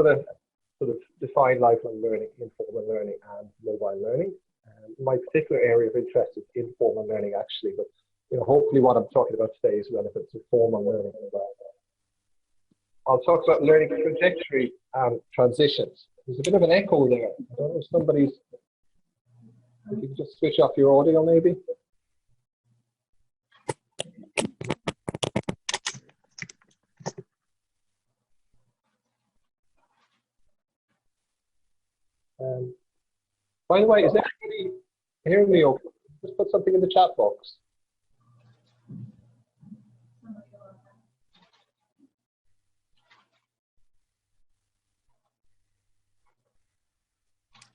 going to sort of define lifelong learning, informal learning, and mobile learning. My particular area of interest is informal learning, actually, but hopefully what I'm talking about today is relevant to formal learning as well. I'll talk about learning trajectory and transitions. There's a bit of an echo there. I don't know if somebody's. If you can just switch off your audio, maybe. By the way, is everybody hearing me okay? Just put something in the chat box.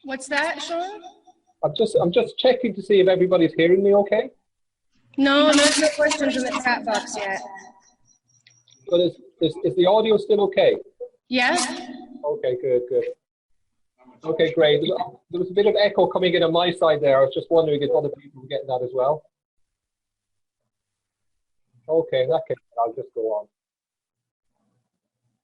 What's that, Sean? I'm just checking to see if everybody's hearing me okay. No, there's no questions in the chat box yet. But is the audio still okay? Yeah. Okay, good. Okay, great. There was a bit of echo coming in on my side there. I was just wondering if other people were getting that as well. Okay, in that case, I'll just go on.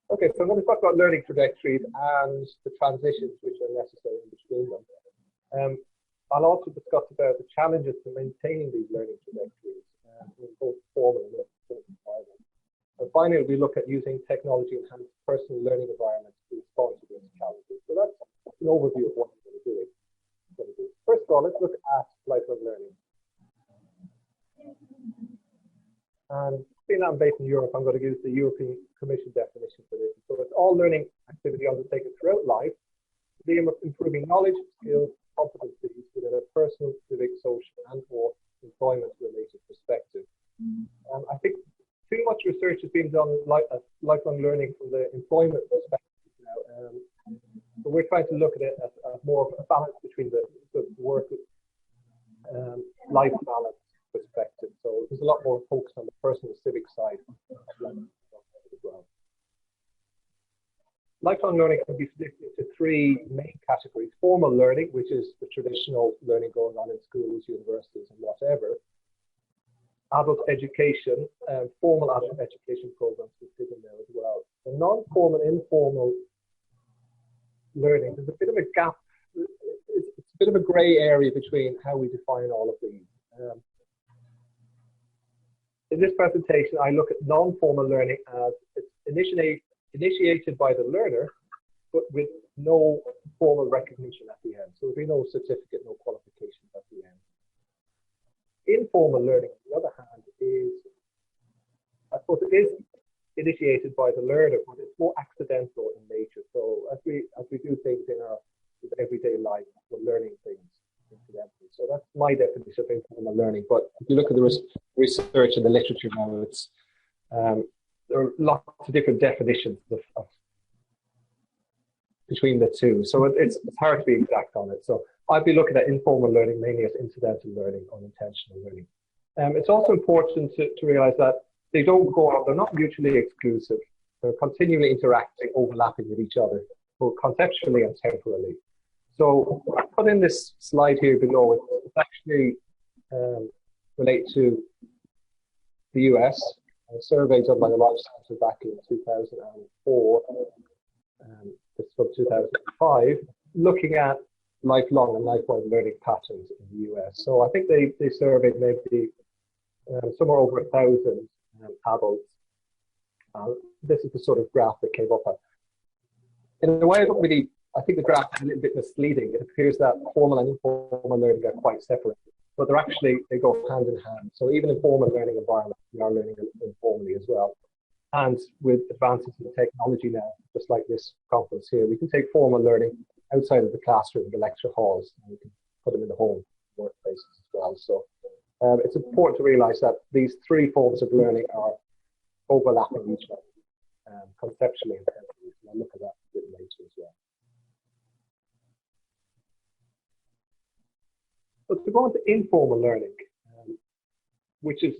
Okay, so I'm going to talk about learning trajectories and the transitions which are necessary in between them. I'll also discuss about the challenges to maintaining these learning trajectories in both formal and informal environments. And finally, we look at using technology-enhanced personal learning environments to respond to those challenges. So that's an overview of what we're going to do. First of all, let's look at lifelong learning. And being that I'm based in Europe, I'm going to use the European Commission definition for this. So it's all learning activity undertaken throughout life, to be improving knowledge, skills, competencies within a personal, civic, social, and/or employment-related perspective. I think too much research has been done on lifelong learning from the employment perspective now. So we're trying to look at it as more of a balance between the work-life balance perspective. So there's a lot more focus on the personal civic side as well. Lifelong learning can be split into three main categories. Formal learning, which is the traditional learning going on in schools, universities, and whatever. Adult education, formal adult education programs will fit in there as well. The non-formal, informal learning, there's a bit of a gap. It's a bit of a grey area between how we define all of these. In this presentation, I look at non-formal learning as it's initiated by the learner, but with no formal recognition at the end. So there'll be no certificate, no qualifications at the end. Informal learning, on the other hand, is, I suppose it is initiated by the learner, but it's more accidental in nature. So as we do things in our everyday life, we're learning things incidentally. So that's my definition of informal learning. But if you look at the research and the literature now, it's there are lots of different definitions of between the two. So it's hard to be exact on it. So I'd be looking at informal learning mainly as incidental learning, unintentional learning. It's also important to realize that they don't go on, they're not mutually exclusive. They're continually interacting, overlapping with each other, both conceptually and temporally. So I put in this slide here below. It's actually related to the US, a survey done by the Life Centre back in 2004, this is from 2005, looking at lifelong and lifelong learning patterns in the US. So I think they surveyed maybe somewhere over 1,000 adults. This is the sort of graph that came up at. In a way, I think the graph is a little bit misleading. It appears that formal and informal learning are quite separate, but they go hand in hand. So even in formal learning environments, we are learning informally as well. And with advances in technology now, just like this conference here, we can take formal learning outside of the classroom, the lecture halls, and we can put them in the home workplaces as well. So it's important to realize that these three forms of learning are overlapping each other conceptually and temporally. And I'll look at that a bit later as well. But to go into informal learning, which is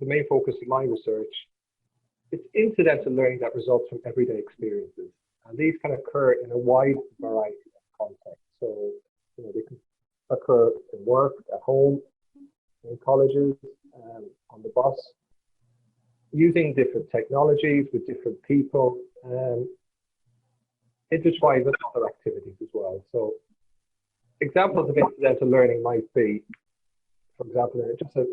the main focus of my research, it's incidental learning that results from everyday experiences. And these can occur in a wide variety of contexts. So, they can occur in work, at home, in colleges, on the bus, using different technologies with different people. intertwined with other activities as well. So examples of incidental learning might be, for example, just a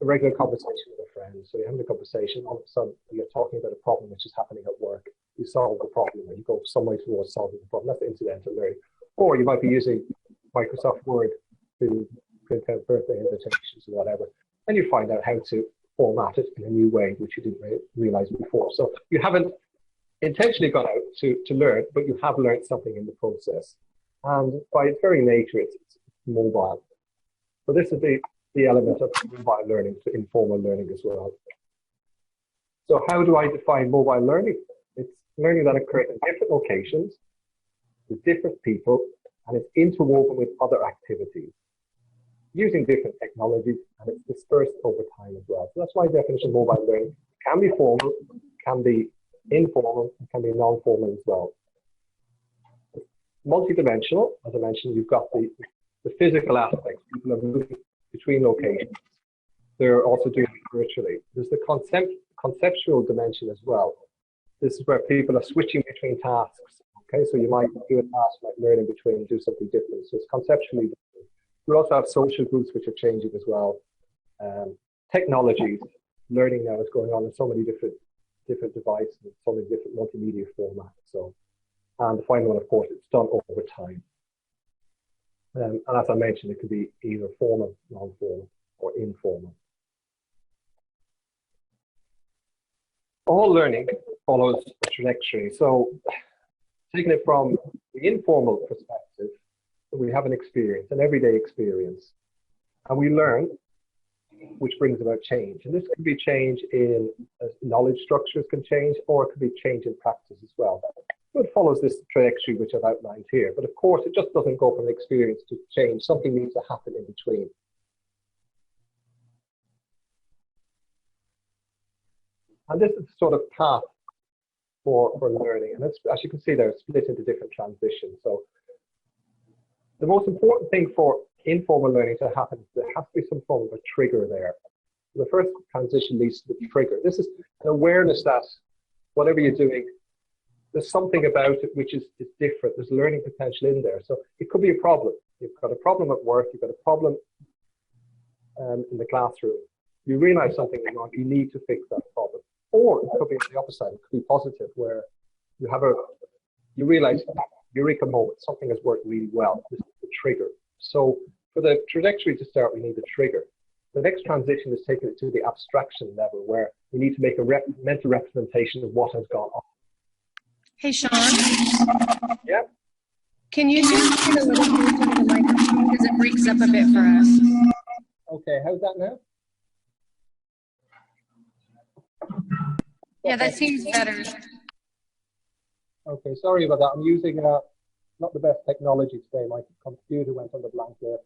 regular conversation with a friend. So you're having a conversation, all of a sudden you're talking about a problem which is happening at work. You solve the problem, and you go some way towards solving the problem. That's incidental learning. Or you might be using Microsoft Word to print out birthday invitations or whatever, and you find out how to format it in a new way, which you didn't realize before. So you haven't intentionally gone out to learn, but you have learned something in the process. And by its very nature, it's mobile. So this is the element of mobile learning to informal learning as well. So how do I define mobile learning? It's learning that occurs in different locations, with different people, and it's interwoven with other activities, using different technologies, and it's dispersed over time as well. So that's my definition of mobile learning. It can be formal, can be informal, it can be non-formal as well. Multidimensional, as I mentioned, you've got the physical aspects. People are moving between locations. They're also doing it virtually. There's the conceptual dimension as well. This is where people are switching between tasks. Okay, so you might do a task like learning between, do something different. So it's conceptually different. We also have social groups which are changing as well. Technologies, learning now is going on in so many different devices, so many different multimedia formats. So, and the final one, of course, it's done over time. And as I mentioned, it could be either formal, non-formal, or informal. All learning follows a trajectory. So taking it from the informal perspective, we have an experience, an everyday experience, and we learn, which brings about change. And this could be change in knowledge structures can change, or it could be change in practice as well. So it follows this trajectory which I've outlined here. But of course, it just doesn't go from experience to change. Something needs to happen in between. And this is the sort of path for learning. And it's, as you can see there, it's split into different transitions. So the most important thing for informal learning to happen is there has to be some form of a trigger there. The first transition leads to the trigger. This is an awareness that whatever you're doing, there's something about it which is different. There's learning potential in there. So it could be a problem. You've got a problem at work. You've got a problem in the classroom. You realize something is wrong. You need to fix that problem. Or it could be on the opposite side. It could be positive, where you realize, eureka moment, something has worked really well. This is the trigger. So for the trajectory to start, we need a trigger. The next transition is taking it to the abstraction level, where we need to make a mental representation of what has gone on. Hey, Sean. Yeah. Can you just get a little closer to the microphone because it breaks up a bit for us? Okay, how's that now? Yeah, that seems better. Okay, sorry about that. I'm using not the best technology today. My computer went on the blanket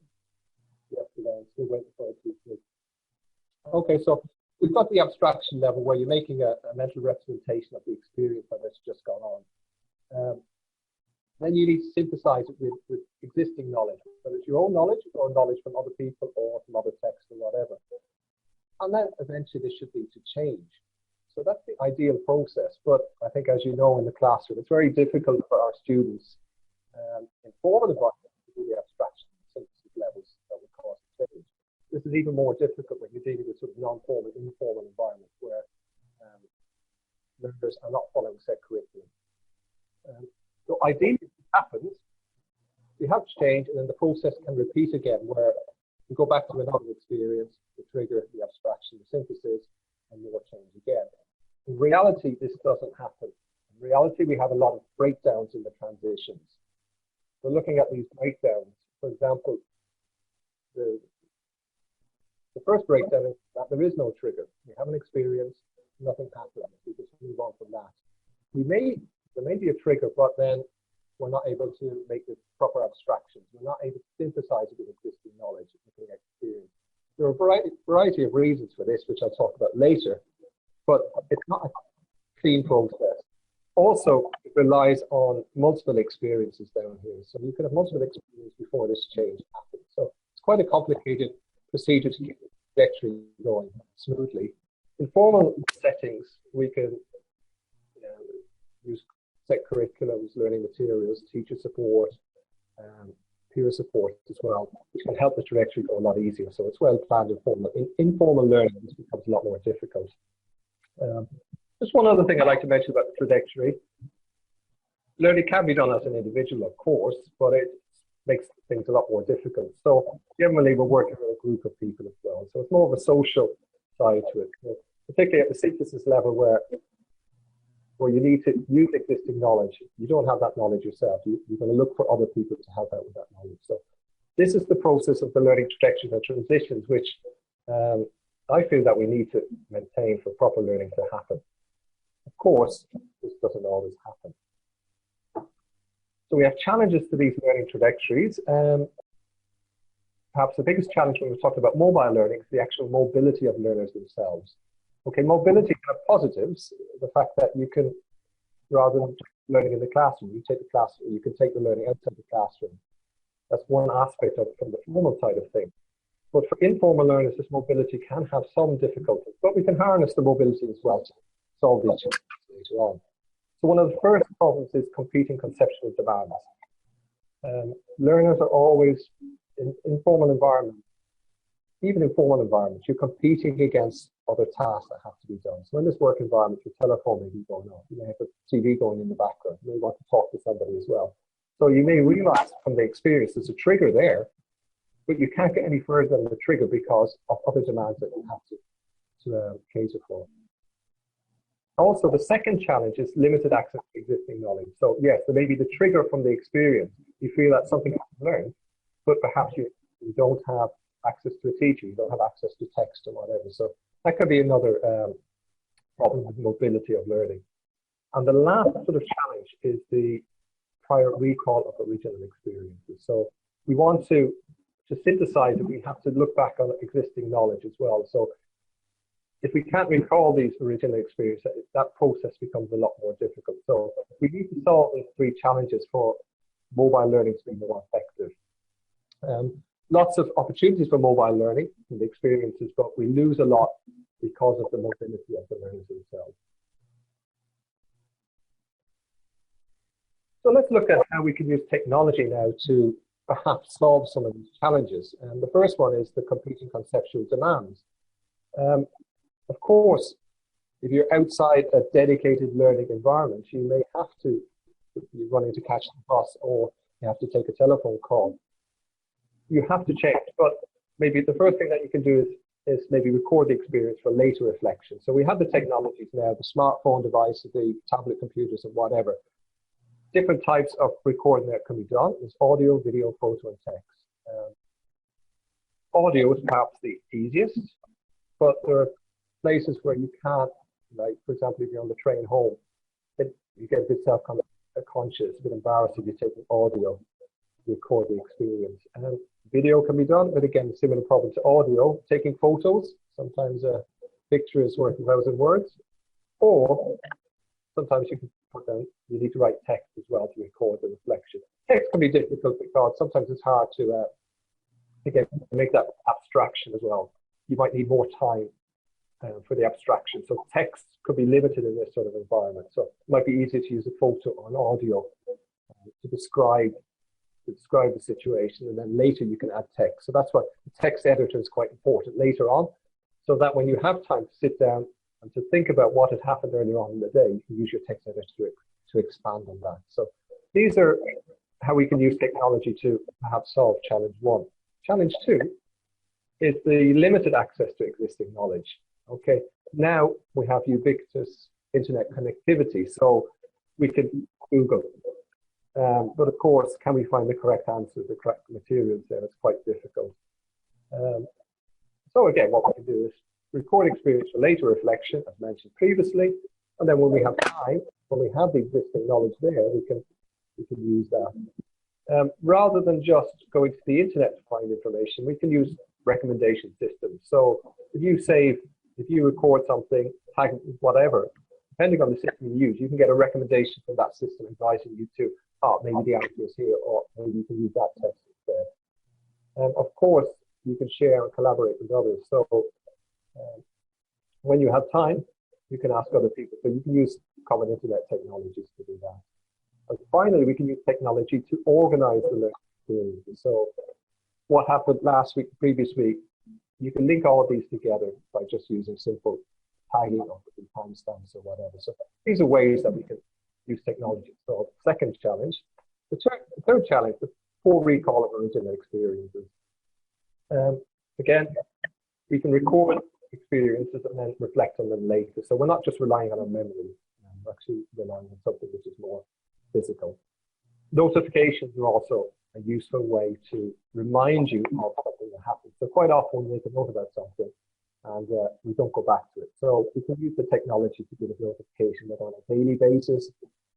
yesterday. I'm still waiting for it to sleep. Okay, so we've got the abstraction level where you're making a mental representation of the experience that has just gone on. Then you need to synthesize it with existing knowledge, whether it's your own knowledge or knowledge from other people or from other texts or whatever. And then eventually this should lead to change. So that's the ideal process. But I think, as you know, in the classroom, it's very difficult for our students in formal environments to do the abstraction and synthesis levels that would cause change. This is even more difficult when you're dealing with sort of non-formal, informal environments where learners are not following set curriculum. So ideally, if it happens, you have to change, and then the process can repeat again, where you go back to another experience, the trigger, the abstraction, the synthesis, and more change again. In reality, this doesn't happen. In reality, we have a lot of breakdowns in the transitions. We're looking at these breakdowns. For example, the first breakdown is that there is no trigger. We have an experience, nothing happens. We just move on from that. There may be a trigger, but then we're not able to make the proper abstractions. We're not able to synthesize it with existing knowledge and experience. There are a variety of reasons for this, which I'll talk about later, but it's not a clean process. Also, it relies on multiple experiences down here. So you can have multiple experiences before this change happens. So it's quite a complicated procedure to keep the trajectory going smoothly. In formal settings, we can use set curriculums, learning materials, teacher support, peer support as well, which can help the trajectory go a lot easier. So it's well planned. Informal learning, this becomes a lot more difficult. Just one other thing I'd like to mention about the trajectory. Learning can be done as an individual, of course, but it makes things a lot more difficult. So generally, we're working with a group of people as well. So it's more of a social side to it, particularly at the synthesis level where you need to use existing knowledge. You don't have that knowledge yourself. You're going to look for other people to help out with that knowledge. So this is the process of the learning trajectories and transitions, which I feel that we need to maintain for proper learning to happen. Of course, this doesn't always happen. So we have challenges to these learning trajectories. Perhaps the biggest challenge when we're talking about mobile learning is the actual mobility of learners themselves. Okay, mobility can have positives. The fact that you can, rather than learning in the classroom, you can take the learning outside the classroom. That's one aspect of it from the formal side of things. But for informal learners, this mobility can have some difficulties, but we can harness the mobility as well to solve these challenges later on. So one of the first problems is competing conceptual demands. Learners are always in informal environments, even in formal environments, you're competing against other tasks that have to be done. So in this work environment, your telephone may be going on. You may have a TV going in the background. You may want to talk to somebody as well. So you may realize from the experience there's a trigger there, but you can't get any further than the trigger because of other demands that you have to cater for. Also, the second challenge is limited access to existing knowledge. So yes, there may be the trigger from the experience. You feel that something has to learn, but perhaps you don't have access to a teacher, you don't have access to text or whatever. So that could be another problem with mobility of learning. And the last sort of challenge is the prior recall of original experiences. So we want to synthesize it, we have to look back on existing knowledge as well. So if we can't recall these original experiences, that process becomes a lot more difficult. So we need to solve these three challenges for mobile learning to be more effective. Lots of opportunities for mobile learning and the experiences, but we lose a lot because of the mobility of the learners themselves. So let's look at how we can use technology now to perhaps solve some of these challenges. And the first one is the competing conceptual demands. Of course, if you're outside a dedicated learning environment, you may have to be running to catch the bus or you have to take a telephone call. You have to change, but maybe the first thing that you can do is maybe record the experience for later reflection. So we have the technologies now, the smartphone devices, the tablet computers and whatever. Different types of recording that can be done. There's audio, video, photo, and text. Audio is perhaps the easiest, but there are places where you can't, like, for example, if you're on the train home, you get a bit self-conscious, a bit embarrassed if you take an audio, record the experience. And video can be done, but again, similar problem to audio. Taking photos, sometimes a picture is worth 1,000 words, or sometimes you need to write text as well to record the reflection. Text can be difficult because sometimes it's hard to make that abstraction as well. You might need more time for the abstraction. So text could be limited in this sort of environment. So it might be easier to use a photo or an audio to describe the situation, and then later you can add text. So that's why the text editor is quite important later on, so that when you have time to sit down and to think about what had happened earlier on in the day, you can use your text editor to expand on that. So these are how we can use technology to perhaps solve challenge one. Challenge two is the limited access to existing knowledge. Okay, now we have ubiquitous internet connectivity, so we can Google. But of course, can we find the correct answers, the correct materials there? It's quite difficult. So again, what we can do is record experience for later reflection, as mentioned previously, and then when we have time, when we have the existing knowledge there, we can use that. Rather than just going to the internet to find information, we can use recommendation systems. So if you record something, tag whatever, depending on the system you use, you can get a recommendation from that system advising you to, maybe the answer is here, or maybe you can use that text instead. Of course, you can share and collaborate with others. So when you have time, you can ask other people. So you can use common internet technologies to do that. And finally, we can use technology to organize the learning experiences. So what happened last week, previous week, you can link all of these together by just using simple tagging or timestamps or whatever. So these are ways that we can use technology to solve the second challenge. The third challenge, the poor recall of original experiences. Again, we can record experiences and then reflect on them later. So we're not just relying on our memory, we're actually relying on something which is more physical. Notifications are also a useful way to remind you of something that happened. So quite often we make a note about something and we don't go back to it. So we can use the technology to give a notification that on a daily basis,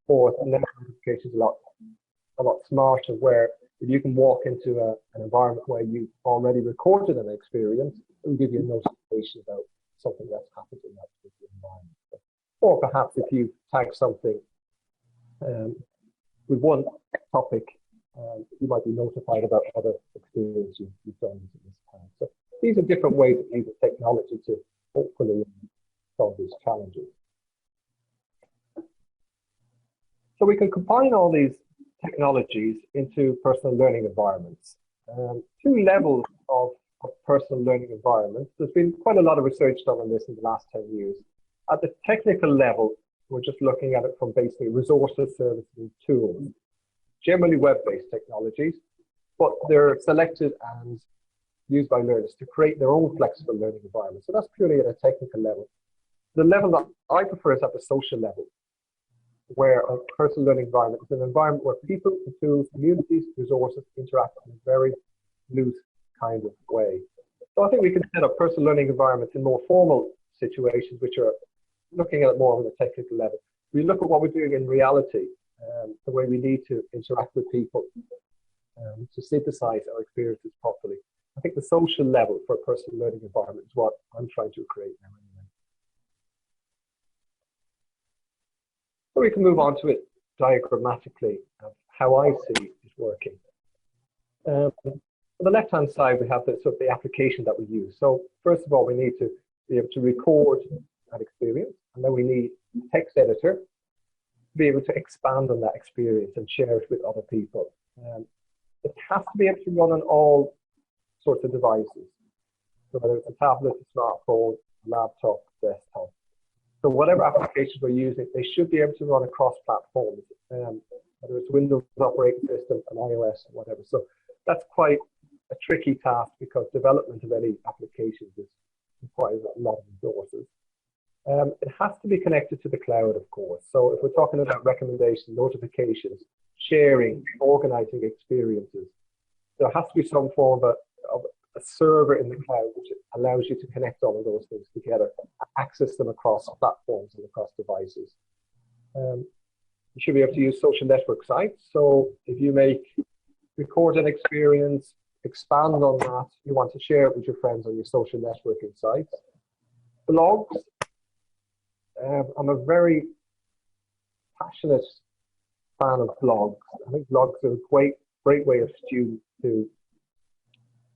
or notifications a lot smarter, where if you can walk into an environment where you've already recorded an experience, it will give you a notification about something that's happened in that particular environment. Or perhaps if you tag something with one topic, you might be notified about other experiences you've done in this time. So these are different ways of using technology to hopefully solve these challenges. So we can combine all these technologies into personal learning environments. Two levels of personal learning environments. There's been quite a lot of research done on this in the last 10 years. At the technical level, we're just looking at it from basically resources, services, and tools. Generally web-based technologies, but they're selected and used by learners to create their own flexible learning environment. So that's purely at a technical level. The level that I prefer is at the social level, where a personal learning environment is an environment where people, tools, communities, resources interact in a very loose kind of way. So I think we can set up personal learning environments in more formal situations, which are looking at it more on the technical level. We look at what we're doing in reality, the way we need to interact with people to synthesize our experiences properly. I think the social level for a personal learning environment is what I'm trying to create now anyway. So we can move on to it diagrammatically of how I see it working. On the left-hand side, we have the application that we use. So first of all, we need to be able to record that experience, and then we need a text editor to be able to expand on that experience and share it with other people. It has to be able to run on all sorts of devices. So whether it's a tablet, a smartphone, a laptop, desktop. So whatever applications we're using, they should be able to run across platforms, whether it's Windows operating system, an iOS, or whatever. So that's quite a tricky task because development of any applications requires a lot of resources. It has to be connected to the cloud, of course. So if we're talking about recommendations, notifications, sharing, organizing experiences, there has to be some form of a server in the cloud which allows you to connect all of those things together, access them across platforms and across devices. You should be able to use social network sites. So if you record an experience, expand on that, you want to share it with your friends on your social networking sites. Blogs. I'm a very passionate fan of blogs. I think blogs are a great way of students to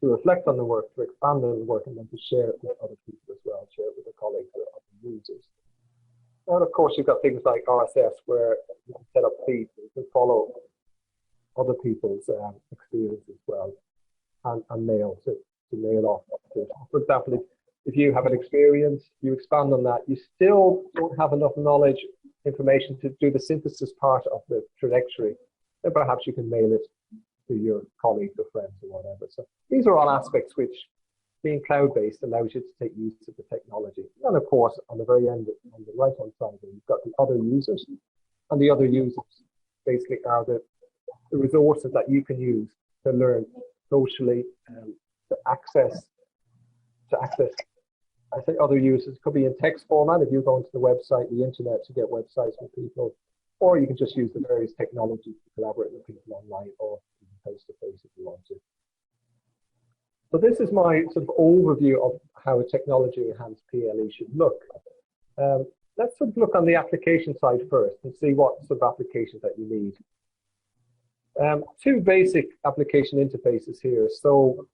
reflect on the work, to expand on the work, and then to share it with other people as well, share it with their colleagues or other users. And of course, you've got things like RSS, where you can set up feeds and you can follow other people's experience as well, and mail to mail off. For example, if you have an experience, you expand on that, you still don't have enough knowledge, information to do the synthesis part of the trajectory, then perhaps you can mail it to your colleagues or friends or whatever. So these are all aspects which, being cloud-based, allows you to take use of the technology. And of course, on the very end, on the right-hand side, you've got the other users. And the other users basically are the resources that you can use to learn socially, to access, I say other users. It could be in text format if you go into the website, the internet, to get websites with people, or you can just use the various technologies to collaborate with people online or face-to-face if you want to. So this is my sort of overview of how a technology-enhanced PLE should look. Let's sort of look on the application side first and see what sort of applications that you need. Two basic application interfaces here. So,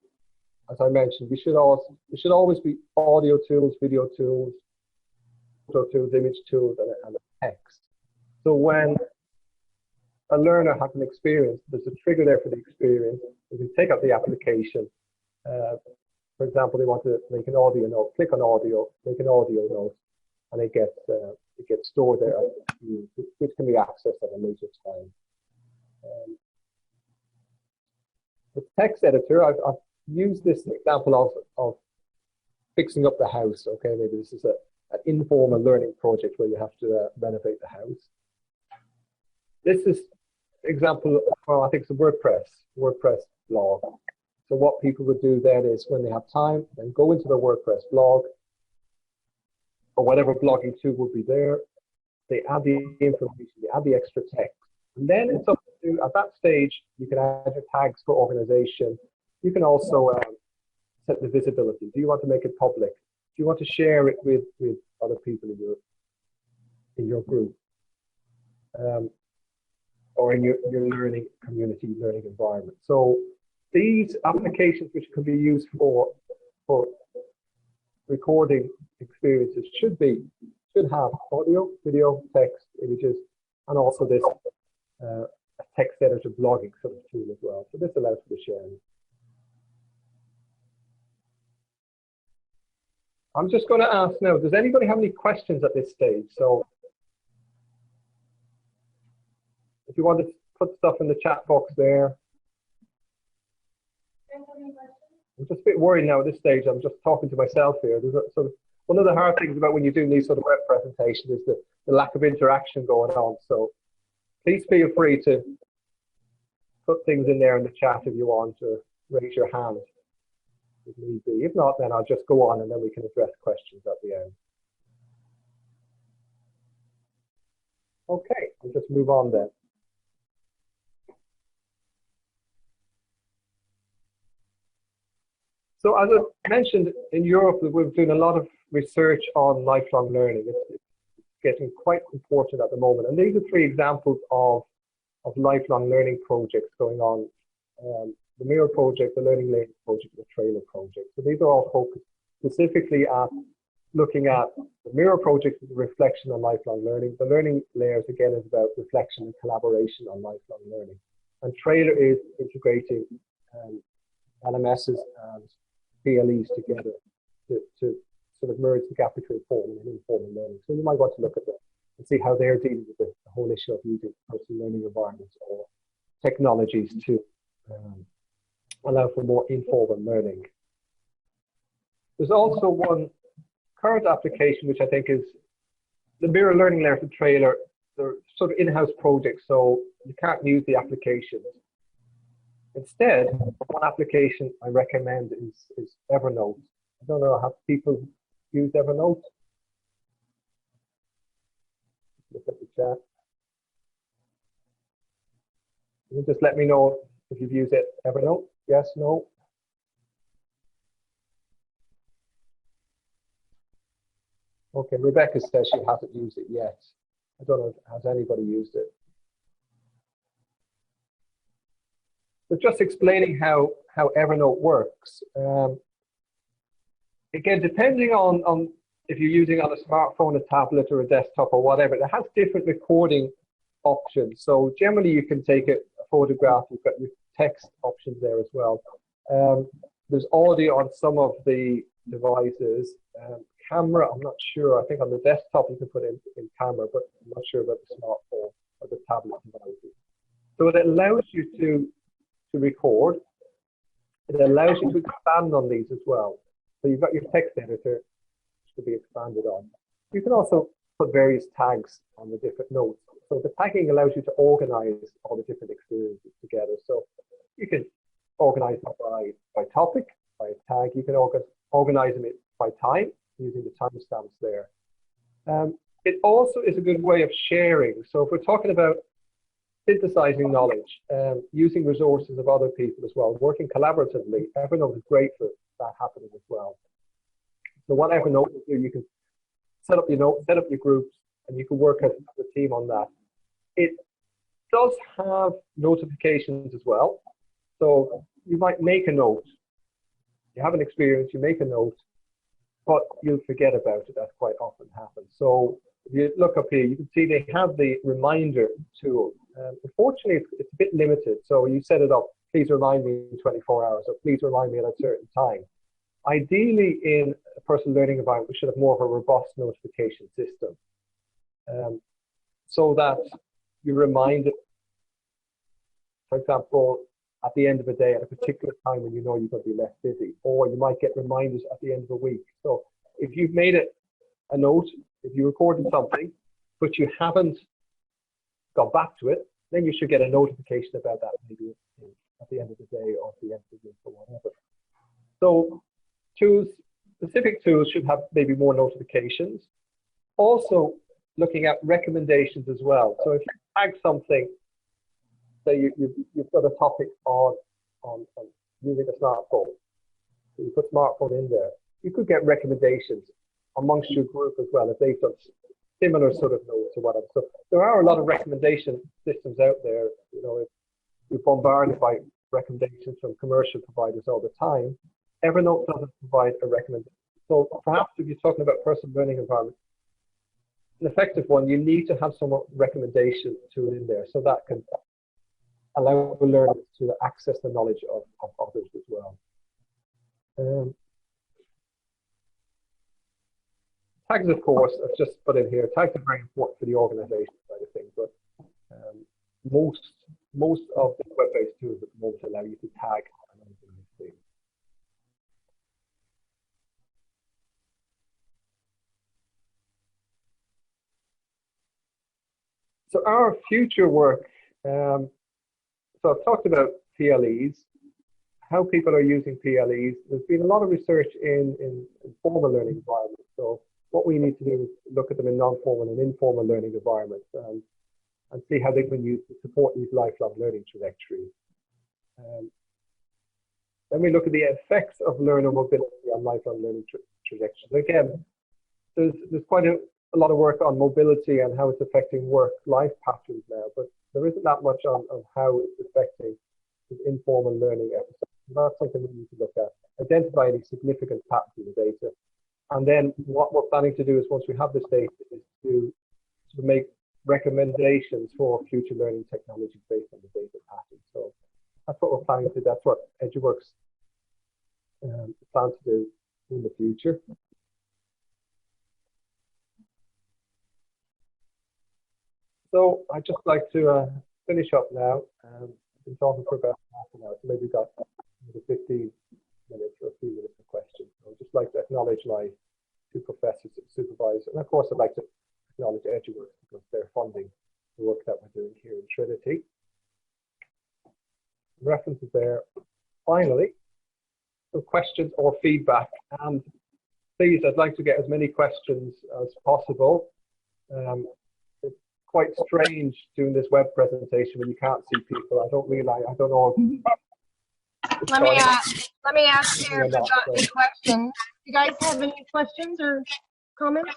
as I mentioned, there should always be audio tools, video tools, photo tools, image tools, and text. So when a learner has an experience, there's a trigger there for the experience. You can take up the application. For example, they want to make an audio note, click on audio, make an audio note, and it gets stored there, which can be accessed at a later time. The text editor, I've used this example of fixing up the house. Okay, maybe this is an informal learning project where you have to renovate the house. This is example, I think it's a WordPress blog. So what people would do then is when they have time, then go into their WordPress blog or whatever blogging tool would be there. They add the information, they add the extra text. And then it's up to, at that stage, you can add your tags for organization. You can also set the visibility. Do you want to make it public? Do you want to share it with other people in your group? Or in your learning community, learning environment. So these applications, which can be used for recording experiences, should have audio, video, text, images, and also this text editor blogging sort of tool as well. So this allows for the sharing. I'm just going to ask now, does anybody have any questions at this stage? So if you want to put stuff in the chat box there. I'm just a bit worried now at this stage. I'm just talking to myself here. There's a sort of, one of the hard things about when you're doing these sort of web presentations is the lack of interaction going on. So please feel free to put things in there in the chat if you want, or raise your hand if need be. If not, then I'll just go on and then we can address questions at the end. Okay, I'll just move on then. So as I mentioned, in Europe, we're doing a lot of research on lifelong learning. It's getting quite important at the moment. And these are three examples of lifelong learning projects going on. The Mirror project, the Learning Lane project, the Trailer project. So these are all focused specifically at looking at the Mirror project is a reflection on lifelong learning. The Learning Layers, again, is about reflection and collaboration on lifelong learning. And Trailer is integrating LMSs and PLEs together to sort of merge the gap between formal and informal learning. So you might want to look at that and see how they're dealing with the whole issue of using personal learning environments or technologies to allow for more informal learning. There's also one current application, which I think is the Mirror Learning Layer for Trailer. They're sort of in-house projects, so you can't use the applications. Instead, one application I recommend is Evernote. I don't know, have people used Evernote? Look at the chat. You can just let me know if you've used it. Evernote? Yes, no? Okay, Rebecca says she hasn't used it yet. I don't know, has anybody used it? But just explaining how Evernote works. Again, depending on if you're using on a smartphone, a tablet, or a desktop, or whatever, it has different recording options. So generally, you can take a photograph. You've got your text options there as well. There's audio on some of the devices. Camera, I'm not sure. I think on the desktop you can put in camera, but I'm not sure about the smartphone or the tablet devices. So it allows you to record. It allows you to expand on these as well. So you've got your text editor to be expanded on. You can also put various tags on the different notes. So the tagging allows you to organize all the different experiences together. So you can organize them by topic, by tag. You can organize them by time using the timestamps there. It also is a good way of sharing. So if we're talking about synthesizing knowledge, using resources of other people as well, working collaboratively, Evernote is great for that happening as well. So what Evernote will do, you can set up your notes, set up your groups, and you can work as a team on that. It does have notifications as well. So you might make a note. You have an experience, you make a note, but you'll forget about it. That quite often happens. So if you look up here, you can see they have the reminder tool. Unfortunately, it's a bit limited. So you set it up, please remind me in 24 hours, or please remind me at a certain time. Ideally, in a personal learning environment, we should have more of a robust notification system, so that you're reminded, for example, at the end of a day at a particular time when you know you're going to be less busy, or you might get reminders at the end of a week. So if you've made it a note, if you recorded something, but you haven't got back to it, then you should get a notification about that maybe at the end of the day or at the end of the week or whatever. So tools, specific tools should have maybe more notifications. Also looking at recommendations as well. So if you tag something, say you've got a topic on using a smartphone, so you put smartphone in there, you could get recommendations amongst your group as well if they've done similar sort of notes or whatever. So there are a lot of recommendation systems out there. You know, if you're bombarded by recommendations from commercial providers all the time, Evernote doesn't provide a recommendation. So perhaps if you're talking about personal learning environment, an effective one, you need to have some recommendation tool in there so that can allow the learners to access the knowledge of others as well. Tags, of course, I've just put in here. Tags are very important for the organization side of things, but most of the web-based tools at the moment allow you to tag. So our future work, so I've talked about PLEs, how people are using PLEs. There's been a lot of research in formal learning environments. So what we need to do is look at them in non-formal and informal learning environments and see how they can use to support these lifelong learning trajectories. Then we look at the effects of learner mobility on lifelong learning trajectories. Again, there's quite a lot of work on mobility and how it's affecting work-life patterns now, but there isn't that much on how it's affecting the informal learning episodes. And that's something we need to look at, identify any significant patterns in the data. And then what we're planning to do is, once we have this data, is to make recommendations for future learning technologies based on the data pattern. So that's what we're planning to do. That's what EduWorks plans to do in the future. So I'd just like to finish up now. I've been talking for about half an hour, so maybe we've got 15 minutes or a few minutes of questions. So I'd just like to acknowledge my two professors and supervisors, and of course I'd like to acknowledge EduWorks because they're funding the work that we're doing here in Trinity. References there. Finally, some questions or feedback, and please, I'd like to get as many questions as possible. It's quite strange doing this web presentation when you can't see people. I don't know. Let me ask here if we've got any questions. You guys have any questions or comments?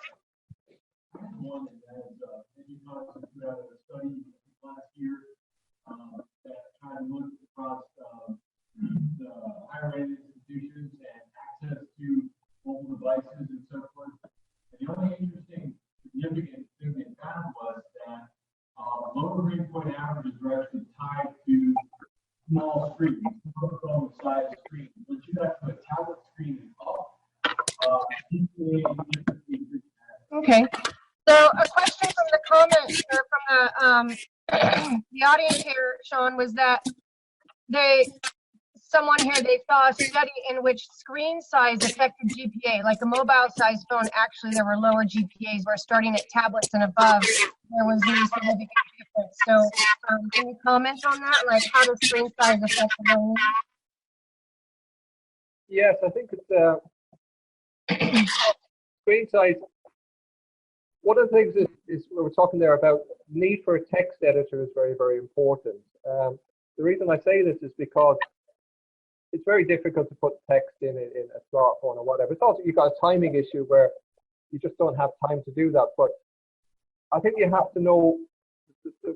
One as EduWorks put out a study last year that kind of looked across the higher ed institutions and access to mobile devices and so forth. And the only interesting significant thing they found was that lower grade point averages are actually tied to small screens, smartphone size screens. Once you got to a tablet screen and up, Okay. So a question from the comments or from the audience here, Sean, was that someone here, they saw a study in which screen size affected GPA, like a mobile size phone, actually there were lower GPAs, where starting at tablets and above, there was no significant difference. So can you comment on that? Like, how does screen size affect the learning? Yes, I think it's screen size. One of the things is we were talking there about need for a text editor is very, very important. The reason I say this is because it's very difficult to put text in a smartphone or whatever. It's also, you've got a timing issue where you just don't have time to do that. But I think you have to know the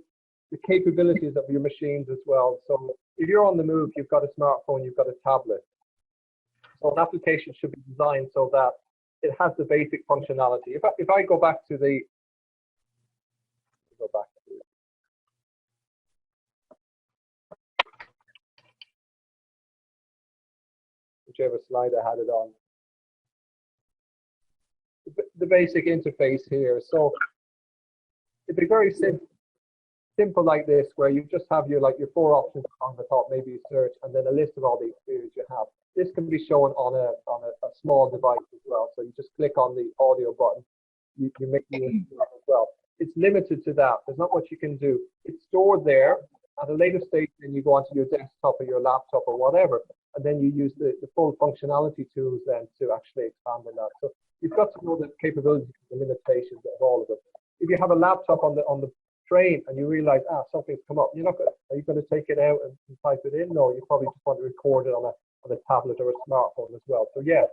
capabilities of your machines as well. So if you're on the move, you've got a smartphone, you've got a tablet. So an application should be designed so that it has the basic functionality. If I go back to whichever slide I had it on. The basic interface here. So it'd be very simple like this, where you just have your four options on the top, maybe search, and then a list of all the experience you have. This can be shown on a small device as well. So you just click on the audio button. You make the as well. It's limited to that. There's not much you can do. It's stored there. At a later stage, then you go onto your desktop or your laptop or whatever, and then you use the full functionality tools then to actually expand on that. So you've got to know the capabilities and the limitations of all of them. If you have a laptop on the train and you realize, something's come up, are you going to take it out and type it in? No, you probably just want to record it on a tablet or a smartphone as well. So yeah,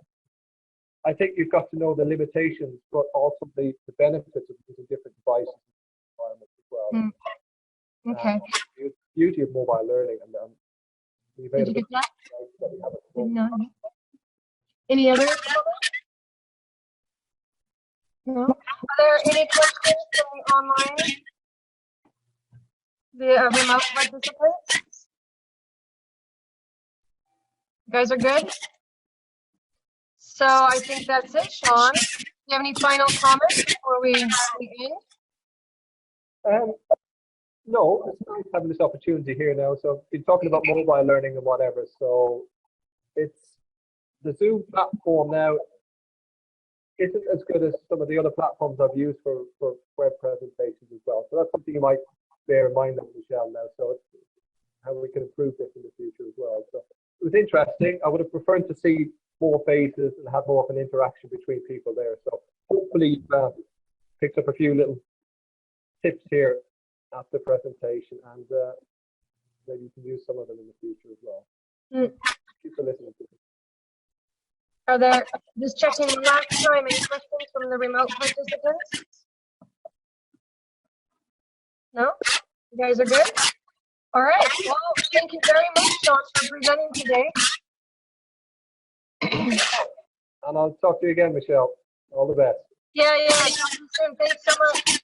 I think you've got to know the limitations, but also the benefits of using different devices and environments as well. Okay. The beauty of mobile learning and the Did you get that? that we have at the No. moment. Any other? No. Are there any questions from the online? The remote participants? You guys are good? So I think that's it, Sean. Do you have any final comments before we end? No, it's nice having this opportunity here now. So I've been talking about mobile learning and whatever. So it's the Zoom platform now isn't as good as some of the other platforms I've used for web presentations as well. So that's something you might bear in mind, Michelle, now. So it's how we can improve this in the future as well. So it was interesting. I would have preferred to see more faces and have more of an interaction between people there. So hopefully you've picked up a few little tips here at the presentation, and maybe you can use some of them in the future as well. Thank you for listening to me. Are there, just checking last time, any questions from the remote participants? No? You guys are good? All right. Well, thank you very much, Sean, for presenting today. And I'll talk to you again, Michelle. All the best. Yeah. Talk to you soon. Thanks so much.